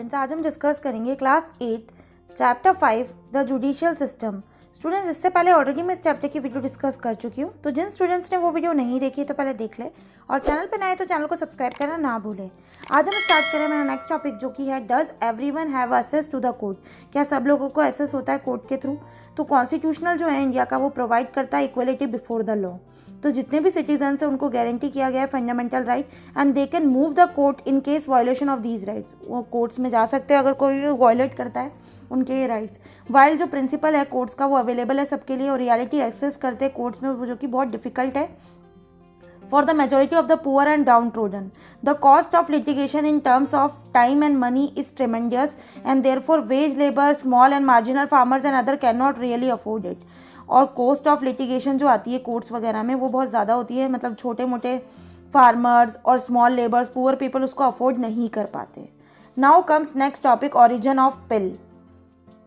Students, आज हम discuss करेंगे class 8 chapter 5 the judicial system. Students, इससे पहले ऑलरेडी मैं इस चैप्टर की वीडियो डिस्कस कर चुकी हूँ, तो जिन स्टूडेंट्स ने वो वीडियो नहीं देखी तो पहले देख ले और चैनल पे नए तो चैनल को सब्सक्राइब करना ना भूलें। आज हम स्टार्ट करें मेरा नेक्स्ट टॉपिक जो कि है does everyone have access to the court. क्या सब लोगों को एक्सेस होता है कोर्ट के थ्रू? तो कॉन्स्टिट्यूशनल जो है इंडिया का वो प्रोवाइड करता है इक्वलिटी बिफोर द लॉ। तो जितने भी सिटीजन हैं उनको गारंटी किया गया है fundamental right and they can move the court in case violation of these rights. वो कोर्ट्स में जा सकते हैं अगर कोई वायलेट करता है उनके ये राइट्स। वाइल जो प्रिंसिपल है कोर्ट्स का वो अवेलेबल है सबके लिए और रियलिटी एक्सेस करते हैं कोर्ट्स में जो कि बहुत डिफिकल्ट है for the majority of the poor and downtrodden. The cost of litigation in terms of time and money is tremendous and therefore wage labor, small and marginal farmers and other cannot really afford it. और cost of litigation जो आती है courts वगैरह में वो बहुत ज़्यादा होती है, मतलब छोटे मोटे फार्मर्स और स्मॉल लेबर्स पुअर पीपल उसको अफोर्ड नहीं कर पाते। Now comes next topic origin of PIL.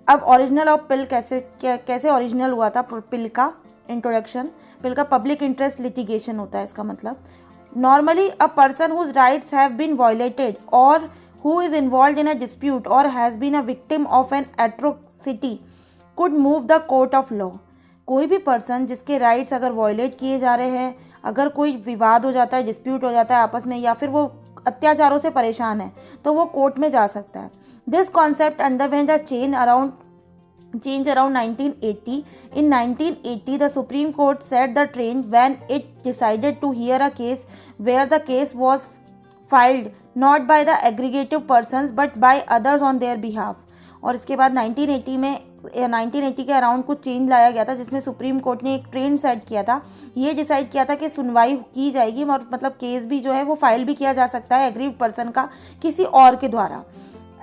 अब ओरिजिनल ऑफ पिल कैसे ओरिजिनल हुआ था पिल का इंट्रोडक्शन। पिल का पब्लिक इंटरेस्ट लिटिगेशन होता है इसका मतलब। Normally a person whose rights have been violated और who is involve in a dispute और has been a victim of an atrocity could move the court of law. कोई भी person जिसके rights अगर वायलेट किए जा रहे हैं, अगर कोई विवाद हो जाता है, डिस्प्यूट हो जाता है आपस में, या फिर वो अत्याचारों से परेशान है तो वो कोर्ट में जा सकता है। This concept underwent a change around 1980. In 1980, the Supreme Court set the trend when it decided to hear a case where the case was filed not by the aggregative persons but by others on their behalf. और इसके बाद 1980 के around कुछ change लाया गया था जिसमें supreme court ने एक ट्रेंड सेट किया था। ये डिसाइड किया था कि सुनवाई की जाएगी और मतलब केस भी जो है वो फाइल भी किया जा सकता है एग्रीड पर्सन का किसी और के द्वारा।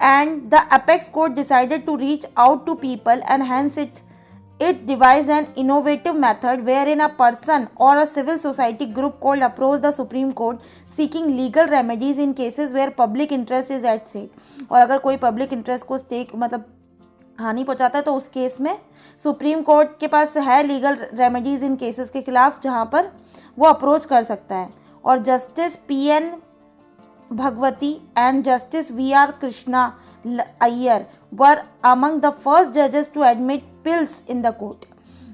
And the apex court decided to reach out to people and hence it devised an innovative method wherein a person or a civil society group called approached the Supreme Court seeking legal remedies in cases where public interest is at stake। और अगर कोई public interest को stake मतलब हानि पहुंचाता है तो उस केस में सुप्रीम कोर्ट के पास है लीगल रेमेडीज इन केसेस के खिलाफ जहां पर वो अप्रोच कर सकता है। और justice PN Bhagwati and Justice VR Krishna Iyer were among the first judges to admit pills in the court।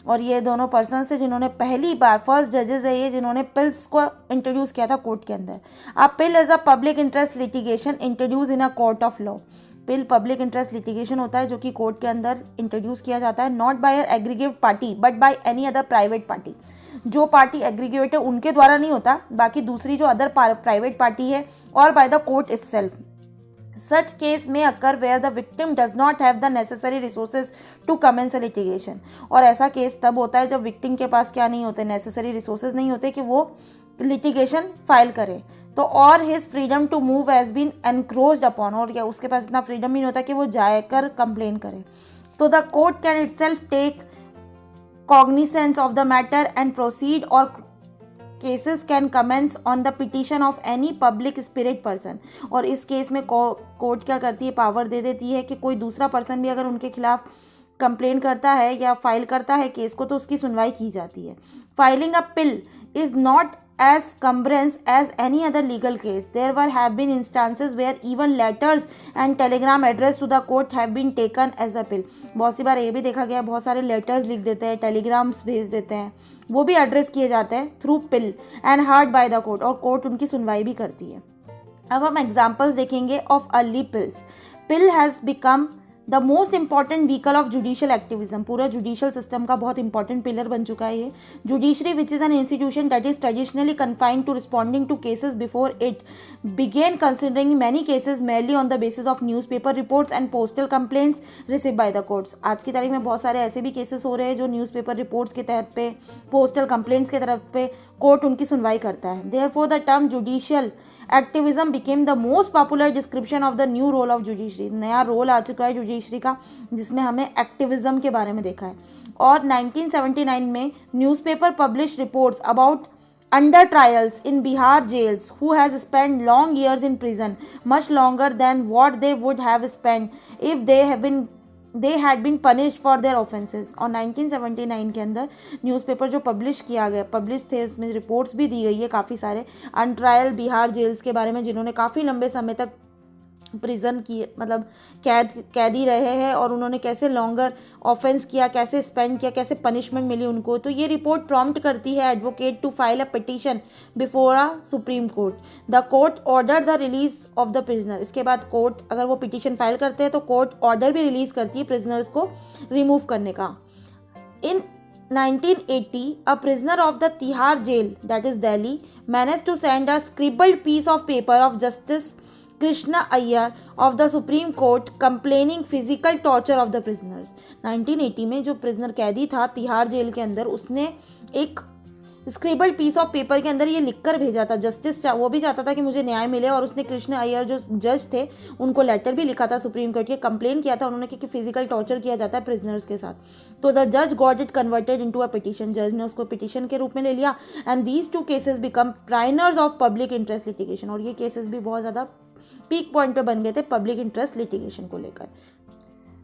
और ये दोनों पर्सन थे जिन्होंने पहली बार फर्स्ट जजेस है ये जिन्होंने पिल्स को इंट्रोड्यूस किया था कोर्ट के अंदर। A PIL as a public interest litigation introduce in a court of law. PIL public interest litigation होता है जो कि कोर्ट के अंदर इंट्रोड्यूस किया जाता है not by an aggregate party but by any other private party. जो पार्टी एग्रीगेट है उनके द्वारा नहीं होता, बाकी दूसरी जो अदर प्राइवेट पार्टी है और bye the court itself. Such case may occur where the victim does not have the necessary resources to commence a litigation। और ऐसा केस तब होता है जब विक्टिम के पास क्या नहीं होते, नेसेसरी रिसोर्सेज नहीं होते कि वो लिटिगेशन फाइल करे। तो और his freedom to move has been encroached upon, और या उसके पास इतना फ्रीडम नहीं होता कि वो जाकर कंप्लेन करे। तो the court can itself take cognizance of the matter and proceed or cases can commence on the petition of any public spirit person। और इस केस में कोर्ट क्या करती है, पावर दे देती है कि कोई दूसरा पर्सन भी अगर उनके खिलाफ कंप्लेन करता है या फाइल करता है केस को तो उसकी सुनवाई की जाती है। Filing a pill is not as cumbrance as any other legal case. There have been instances where even letters and telegram addressed to the court have been taken as a pill। बहुत सी बार ये भी देखा गया, बहुत सारे letters लिख देते हैं, टेलीग्राम्स भेज देते हैं, वो भी एड्रेस किए जाते हैं through PIL and heard by the court, और कोर्ट उनकी सुनवाई भी करती है। अब हम एग्जाम्पल्स देखेंगे of early PILs. PIL has become the most important vehicle of judicial activism. पूरा जुडिशियल सिस्टम का बहुत इंपॉर्टेंट पिलर बन चुका है ये। Judiciary which is an institution that is traditionally confined to responding to cases before it began considering many cases merely on the basis of newspaper reports and postal complaints receive by the courts. आज की तारीख में बहुत सारे ऐसे भी cases हो रहे हैं जो न्यूज़पेपर रिपोर्ट्स के तहत पे, पोस्टल कंप्लेंट्स के तरफ पे कोर्ट उनकी सुनवाई करता है। Therefore the term judicial activism became the most popular description of the new role of judiciary. नया रोल आ चुका है जुडिशरी का जिसमें हमने एक्टिविज्म के बारे में देखा है। और 1979 में newspaper publish reports about under trials in Bihar jails who has spent long years in prison, much longer than what they would have spent if they had been punished for their offenses। और 1979 के अंदर newspaper जो publish थे उसमें reports भी दी गई है काफ़ी सारे अन ट्रायल बिहार जेल्स के बारे में जिन्होंने काफ़ी लंबे समय तक प्रिजन की मतलब कैदी रहे हैं और उन्होंने कैसे लॉन्गर ऑफेंस किया, कैसे स्पेंड किया, कैसे पनिशमेंट मिली उनको। तो ये रिपोर्ट प्रॉम्प्ट करती है advocate to file a petition before a Supreme Court. The court order the release of the prisoner. इसके बाद कोर्ट अगर वो पिटीशन फाइल करते हैं तो कोर्ट ऑर्डर भी रिलीज करती है प्रिजनर्स को रिमूव करने का। इन 1980, a prisoner of the Tihar jail, that is Delhi, managed to send a scribbled piece of paper of Justice Krishna Iyer of the Supreme Court complaining physical torture of the prisoners। 1980 में जो prisoner कैदी था Tihar jail के अंदर, उसने एक स्क्रिबल्ड piece of paper के अंदर ये लिखकर भेजा था। जस्टिस वो भी चाहता था कि मुझे न्याय मिले, और उसने कृष्ण अय्यर जो जज थे उनको लेटर भी लिखा था सुप्रीम कोर्ट के, कंप्लेन किया था उन्होंने कि फिजिकल टॉर्चर किया जाता है प्रिजनर्स के साथ। तो द जज got it converted into a petition. जज ने उसको पिटीशन के रूप में ले लिया and these two cases become pioneers of public interest litigation. और ये केसेस भी बहुत ज़्यादा पीक पॉइंट पे बन गए थे पब्लिक इंटरेस्ट लिटिगेशन को लेकर।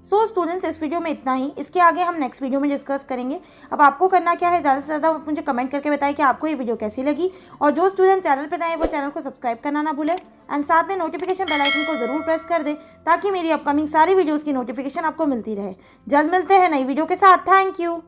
सो स्टूडेंट्स, इस वीडियो में इतना ही। इसके आगे हम नेक्स्ट वीडियो में डिस्कस करेंगे। अब आपको करना क्या है, ज़्यादा से ज़्यादा मुझे कमेंट करके बताएं कि आपको ये वीडियो कैसी लगी, और जो स्टूडेंट चैनल पर नए हैं वो चैनल को सब्सक्राइब करना ना भूलें एंड साथ में नोटिफिकेशन बेल आइकन को ज़रूर प्रेस कर दें ताकि मेरी अपकमिंग सारी वीडियोज़ की नोटिफिकेशन आपको मिलती रहे। जल्द मिलते हैं नई वीडियो के साथ। Thank you.